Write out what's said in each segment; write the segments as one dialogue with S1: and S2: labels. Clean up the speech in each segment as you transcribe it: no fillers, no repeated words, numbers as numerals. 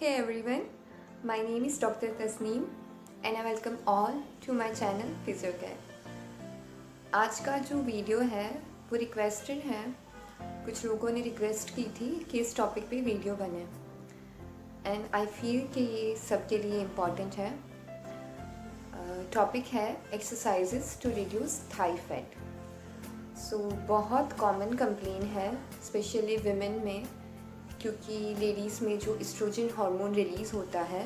S1: Hey everyone, my name is Dr. Tasneem and I welcome all to my channel PhysioCare। आज का जो video है वो requested है। कुछ लोगों ने रिक्वेस्ट की थी कि इस टॉपिक पे वीडियो बने एंड आई फील कि ये सबके लिए इम्पॉर्टेंट है। टॉपिक है exercises to reduce thigh fat. बहुत कॉमन कंप्लेन है स्पेशली विमेन में, क्योंकि लेडीज़ में जो एस्ट्रोजन हार्मोन रिलीज़ होता है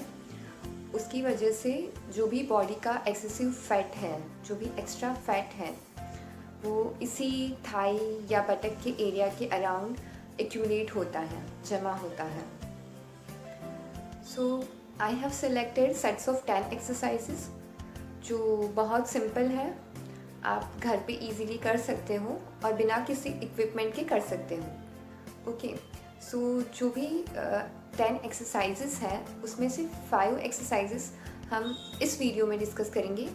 S1: उसकी वजह से जो भी बॉडी का एक्सेसिव फैट है, जो भी एक्स्ट्रा फैट है, वो इसी थाई या बटक के एरिया के अराउंड एक्यूमुलेट होता है, जमा होता है। So I have selected sets of 10 exercises जो बहुत सिंपल है, आप घर पे इजीली कर सकते हो और बिना किसी इक्विपमेंट के कर सकते हो। ओके, सो जो भी 10 एक्सरसाइजेस हैं उसमें से 5 एक्सरसाइजेस हम इस वीडियो में डिस्कस करेंगे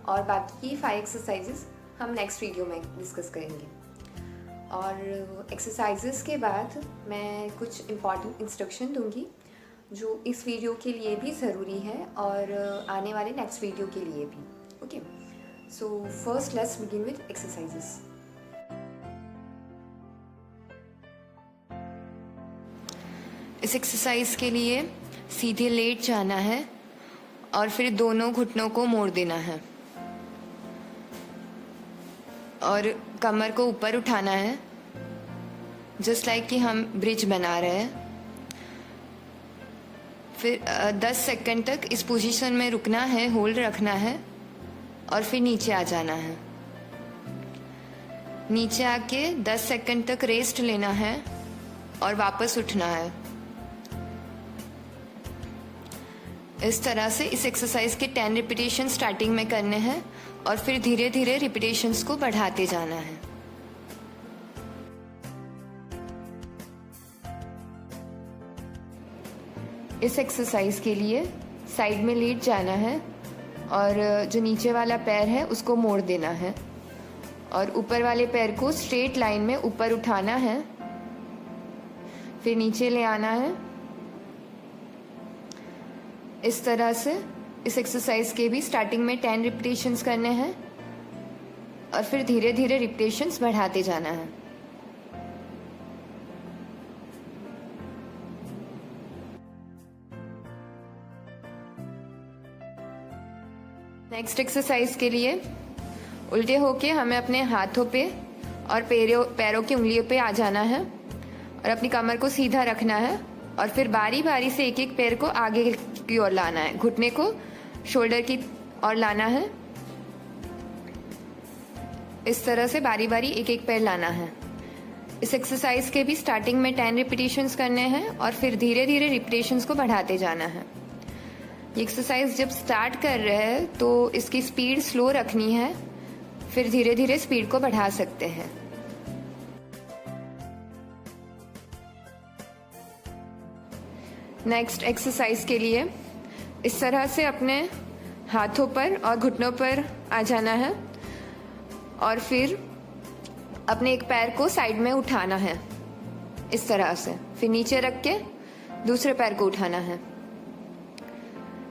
S1: और बाकी की 5 एक्सरसाइजेस हम नेक्स्ट वीडियो में डिस्कस करेंगे। और एक्सरसाइजेस के बाद मैं कुछ इम्पॉर्टेंट इंस्ट्रक्शन दूंगी जो इस वीडियो के लिए भी ज़रूरी है और आने वाले नेक्स्ट वीडियो के लिए भी। Okay, so first let's begin with exercises. इस एक्सरसाइज के लिए सीधे लेट जाना है और फिर दोनों घुटनों को मोड़ देना है और कमर को ऊपर उठाना है, जस्ट लाइक कि हम ब्रिज बना रहे हैं। फिर 10 सेकंड तक इस पोजीशन में रुकना है, होल्ड रखना है और फिर नीचे आ जाना है। नीचे आके 10 सेकंड तक रेस्ट लेना है और वापस उठना है। इस तरह से इस एक्सरसाइज के 10 रिपीटेशन स्टार्टिंग में करने हैं और फिर धीरे धीरे रिपीटेशंस को बढ़ाते जाना है। इस एक्सरसाइज के लिए साइड में लेट जाना है और जो नीचे वाला पैर है उसको मोड़ देना है और ऊपर वाले पैर को स्ट्रेट लाइन में ऊपर उठाना है, फिर नीचे ले आना है। इस तरह से इस एक्सरसाइज के भी स्टार्टिंग में 10 रिपीटेशंस करने हैं और फिर धीरे धीरे रिपीटेशंस बढ़ाते जाना है। नेक्स्ट एक्सरसाइज के लिए उल्टे होके हमें अपने हाथों पे और पैरों की उंगलियों पे आ जाना है और अपनी कमर को सीधा रखना है और फिर बारी बारी से एक एक पैर को आगे की ओर लाना है, घुटने को शोल्डर की ओर लाना है। इस तरह से बारी बारी एक एक पैर लाना है। इस एक्सरसाइज के भी स्टार्टिंग में 10 रिपीटेशंस करने हैं और फिर धीरे धीरे रिपीटेशंस को बढ़ाते जाना है। ये एक्सरसाइज जब स्टार्ट कर रहे हैं तो इसकी स्पीड स्लो रखनी है, फिर धीरे धीरे स्पीड को बढ़ा सकते हैं। नेक्स्ट एक्सरसाइज के लिए इस तरह से अपने हाथों पर और घुटनों पर आ जाना है और फिर अपने एक पैर को साइड में उठाना है इस तरह से, फिर नीचे रख के दूसरे पैर को उठाना है।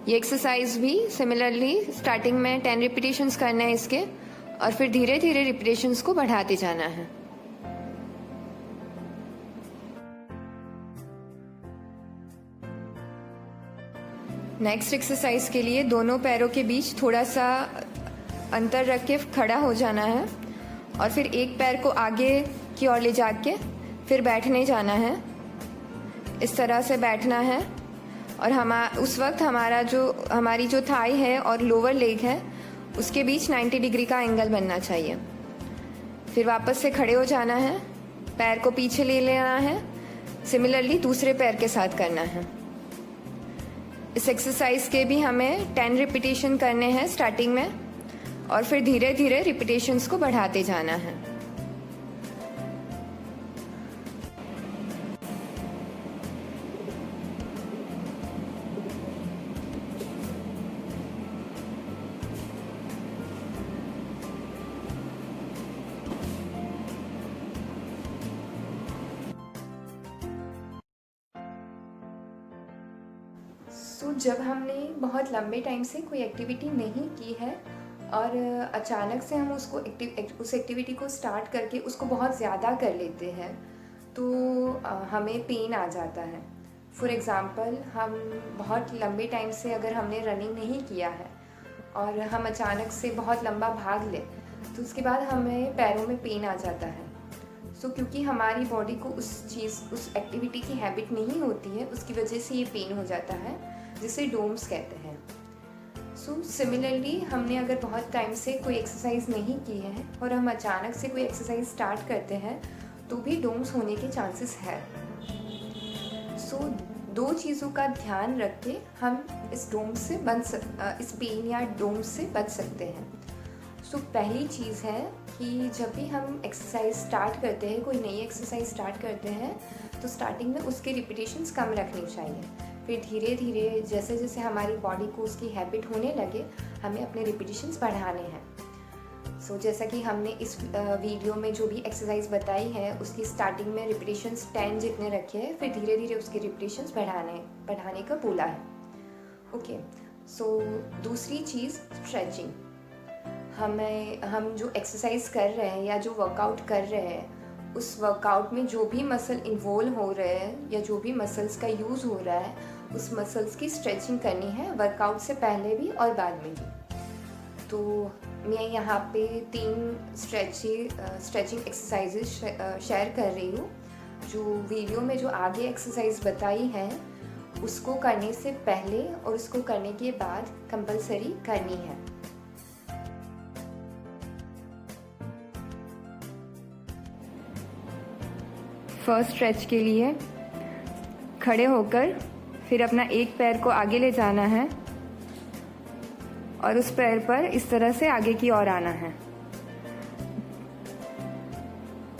S1: ये एक्सरसाइज भी सिमिलरली स्टार्टिंग में 10 रिपीटेशंस करने हैं इसके और फिर धीरे धीरे रिपीटेशंस को बढ़ाते जाना है। नेक्स्ट एक्सरसाइज के लिए दोनों पैरों के बीच थोड़ा सा अंतर रख के खड़ा हो जाना है और फिर एक पैर को आगे की ओर ले जाके फिर बैठने जाना है। इस तरह से बैठना है और उस वक्त हमारी जो थाई है और लोअर लेग है उसके बीच 90 डिग्री का एंगल बनना चाहिए। फिर वापस से खड़े हो जाना है, पैर को पीछे ले लेना है, सिमिलरली दूसरे पैर के साथ करना है। इस एक्सरसाइज के भी हमें 10 रिपीटेशन करने हैं स्टार्टिंग में और फिर धीरे धीरे रिपीटेशंस को बढ़ाते जाना है। जब हमने बहुत लंबे टाइम से कोई एक्टिविटी नहीं की है और अचानक से हम उस एक्टिविटी को स्टार्ट करके उसको बहुत ज़्यादा कर लेते हैं तो हमें पेन आ जाता है। फॉर एग्ज़ाम्पल, हम बहुत लंबे टाइम से अगर हमने रनिंग नहीं किया है और हम अचानक से बहुत लंबा भाग लें तो उसके बाद हमें पैरों में पेन आ जाता है। क्योंकि हमारी बॉडी को उस एक्टिविटी की हैबिट नहीं होती है, उसकी वजह से ये पेन हो जाता है, जिसे डोम्स कहते हैं। सिमिलरली हमने अगर बहुत टाइम से कोई एक्सरसाइज नहीं की है और हम अचानक से कोई एक्सरसाइज स्टार्ट करते हैं तो भी डोम्स होने के चांसेस है। दो चीज़ों का ध्यान रख के हम इस पेन या डोम्स से बच सकते हैं। पहली चीज़ है कि जब भी हम एक्सरसाइज स्टार्ट करते हैं, कोई नई एक्सरसाइज स्टार्ट करते हैं, तो स्टार्टिंग में उसके रिपीटेशंस कम रखनी चाहिए। फिर धीरे धीरे जैसे जैसे हमारी बॉडी को उसकी हैबिट होने लगे, हमें अपने रिपीटेशंस बढ़ाने हैं। जैसा कि हमने इस वीडियो में जो भी एक्सरसाइज बताई है उसकी स्टार्टिंग में रिपीटेशंस 10 जितने रखे हैं, फिर धीरे धीरे उसके रिपीटेशंस बढ़ाने का बोला है। ओके, दूसरी चीज़ स्ट्रेचिंग। हम जो एक्सरसाइज कर रहे हैं या जो वर्कआउट कर रहे हैं, उस वर्कआउट में जो भी मसल इन्वॉल्व हो रहे हैं या जो भी मसल्स का यूज़ हो रहा है, उस मसल्स की स्ट्रेचिंग करनी है वर्कआउट से पहले भी और बाद में भी। तो मैं यहाँ पे 3 स्ट्रेचिंग एक्सरसाइजेज शेयर कर रही हूँ, जो वीडियो में जो आगे एक्सरसाइज बताई है उसको करने से पहले और उसको करने के बाद कंपलसरी करनी है। फर्स्ट स्ट्रेच के लिए खड़े होकर फिर अपना एक पैर को आगे ले जाना है और उस पैर पर इस तरह से आगे की ओर आना है।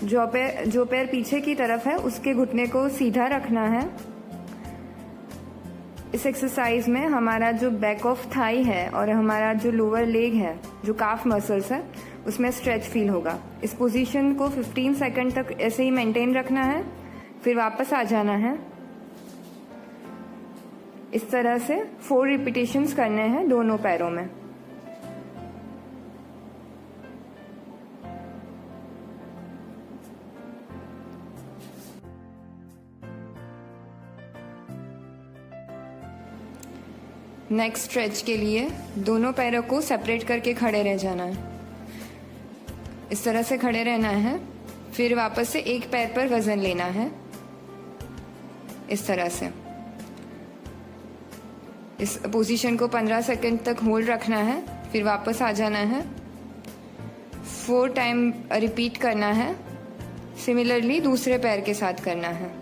S1: जो पैर पीछे की तरफ है उसके घुटने को सीधा रखना है। इस एक्सरसाइज में हमारा जो बैक ऑफ थाई है और हमारा जो लोअर लेग है, जो काफ मसल्स है, उसमें स्ट्रेच फील होगा। इस पोजीशन को 15 सेकंड तक ऐसे ही मेंटेन रखना है, फिर वापस आ जाना है। इस तरह से 4 रिपीटेशंस करने हैं दोनों पैरों में। नेक्स्ट स्ट्रेच के लिए दोनों पैरों को सेपरेट करके खड़े रह जाना है। इस तरह से खड़े रहना है, फिर वापस से एक पैर पर वजन लेना है। इस तरह से इस पोजीशन को 15 सेकंड तक होल्ड रखना है, फिर वापस आ जाना है। 4 टाइम रिपीट करना है। सिमिलरली दूसरे पैर के साथ करना है।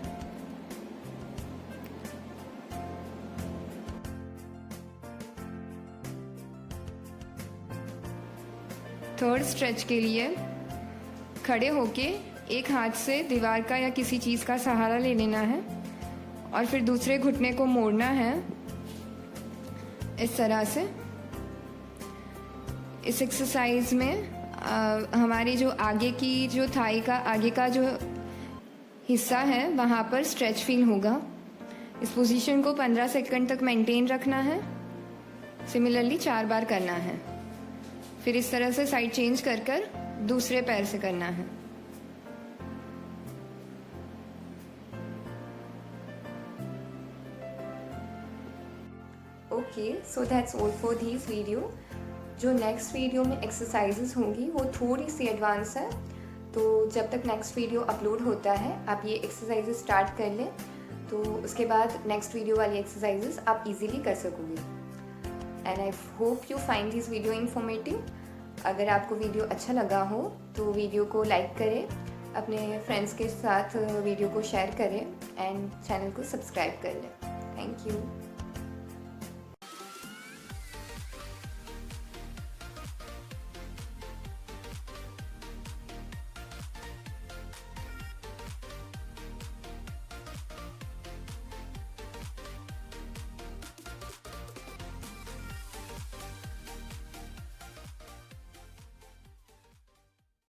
S1: थर्ड स्ट्रेच के लिए खड़े होके एक हाथ से दीवार का या किसी चीज़ का सहारा ले लेना है और फिर दूसरे घुटने को मोड़ना है इस तरह से। इस एक्सरसाइज में हमारी जो आगे की जो थाई का आगे का जो हिस्सा है वहाँ पर स्ट्रेच फील होगा। इस पोजीशन को 15 सेकंड तक मेंटेन रखना है। सिमिलरली 4 बार करना है। फिर इस तरह से साइड चेंज कर कर दूसरे पैर से करना है। Okay, so that's all for this video. जो नेक्स्ट वीडियो में एक्सरसाइजेस होंगी वो थोड़ी सी एडवांस है, तो जब तक नेक्स्ट वीडियो अपलोड होता है आप ये एक्सरसाइजेस स्टार्ट कर लें, तो उसके बाद नेक्स्ट वीडियो वाली एक्सरसाइजेस आप इजीली कर सकोगे। And I hope you find this video informative. अगर आपको वीडियो अच्छा लगा हो तो वीडियो को लाइक करें, अपने फ्रेंड्स के साथ वीडियो को शेयर करें एंड चैनल को सब्सक्राइब कर लें। Thank you.